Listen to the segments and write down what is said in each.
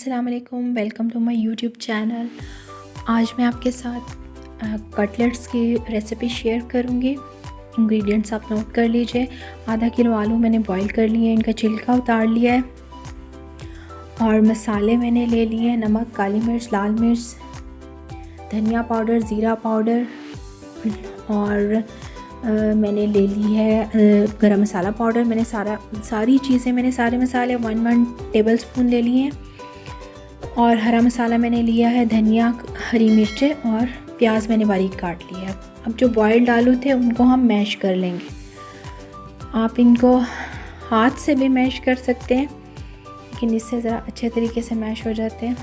अस्सलाम वालेकुम, welcome to my YouTube channel. आज मैं आपके साथ कटलेट्स की रेसिपी शेयर करूंगी। इंग्रेडिएंट्स आप नोट कर लीजिए। आधा किलो आलू मैंने बॉईल कर लिए हैं, इनका छिलका उतार लिया है। और मसाले मैंने ले लिए हैं, नमक, काली मिर्च, लाल मिर्च, धनिया पाउडर, ज़ीरा पाउडर और मैंने ले ली है गरम मसाला पाउडर। मैंने सारे मसाले 1 टेबल स्पून ले लिए हैं। और हरा मसाला मैंने लिया है, धनिया, हरी मिर्चें और प्याज मैंने बारीक काट लिया है। अब जो बॉयल्ड आलू थे उनको हम मैश कर लेंगे। आप इनको हाथ से भी मैश कर सकते हैं, लेकिन इससे ज़रा अच्छे तरीके से मैश हो जाते हैं।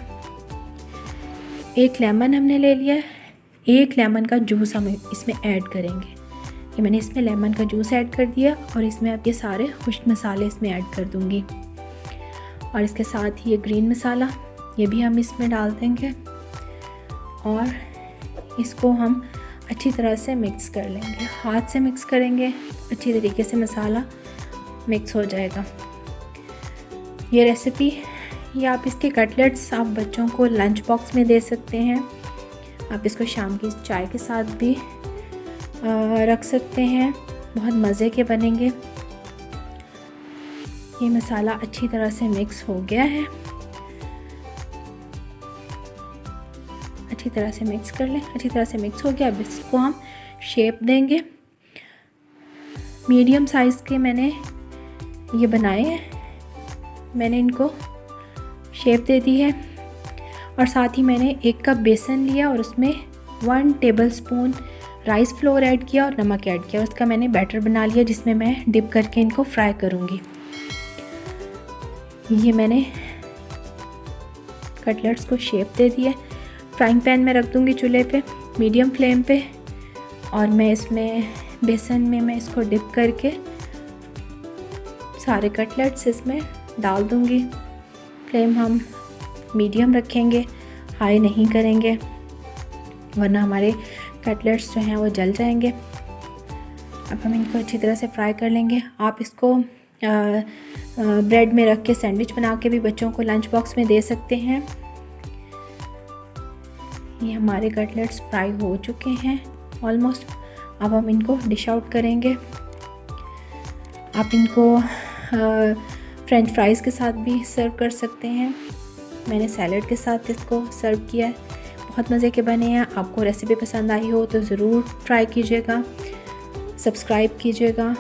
एक लेमन हमने ले लिया है, एक लेमन का जूस हम इसमें ऐड करेंगे। ये मैंने इसमें लेमन का जूस ऐड कर दिया और इसमें अब ये सारे खुश्क मसाले इसमें ऐड कर दूँगी। और इसके साथ ही ये ग्रीन मसाला, ये भी हम इसमें डाल देंगे और इसको हम अच्छी तरह से मिक्स कर लेंगे। हाथ से मिक्स करेंगे, अच्छी तरीके से मसाला मिक्स हो जाएगा। ये रेसिपी या आप इसके कटलेट्स आप बच्चों को लंच बॉक्स में दे सकते हैं। आप इसको शाम की चाय के साथ भी रख सकते हैं, बहुत मज़े के बनेंगे। ये मसाला अच्छी तरह से मिक्स हो गया है, अच्छी तरह से मिक्स कर लें। अच्छी तरह से मिक्स हो गया। अब इसको हम शेप देंगे। मीडियम साइज़ के मैंने ये बनाए हैं, मैंने इनको शेप दे दी है। और साथ ही मैंने 1 कप बेसन लिया और उसमें 1 table spoon rice flour add किया और नमक ऐड किया। उसका मैंने बैटर बना लिया जिसमें मैं डिप करके इनको फ्राई करूँगी। ये मैंने कटलेट्स को शेप दे दिया। फ्राइंग पैन में रख दूँगी चूल्हे पे मीडियम फ्लेम पे, और मैं इसमें बेसन में मैं इसको डिप करके सारे कटलेट्स इसमें डाल दूँगी। फ्लेम हम मीडियम रखेंगे, हाई नहीं करेंगे, वरना हमारे कटलेट्स जो हैं वो जल जाएंगे। अब हम इनको अच्छी तरह से फ्राई कर लेंगे। आप इसको ब्रेड में रख के सैंडविच बना के भी बच्चों को लंच बॉक्स में दे सकते हैं। ये हमारे कटलेट्स फ्राई हो चुके हैं ऑलमोस्ट। अब हम इनको डिश आउट करेंगे। आप इनको फ्रेंच फ्राइज़ के साथ भी सर्व कर सकते हैं। मैंने सैलड के साथ इसको सर्व किया है। बहुत मज़े के बने हैं। आपको रेसिपी पसंद आई हो तो ज़रूर ट्राई कीजिएगा, सब्सक्राइब कीजिएगा।